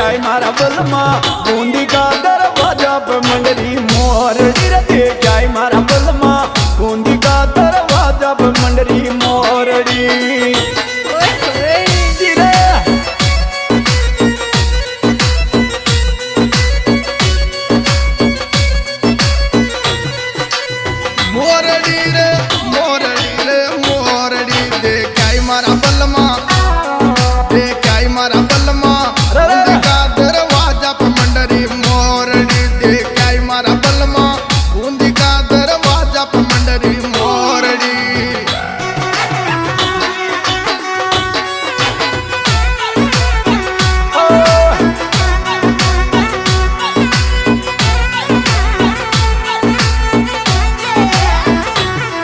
जाय मारा बलमा बूंदी का दरवाजा पे मंडरी मोरड़ी रे दे जाय मारा बलमा बूंदी का दरवाजा पे मंडरी मोरड़ी। मोरड़ी रे मोरड़ी दे जाय मारा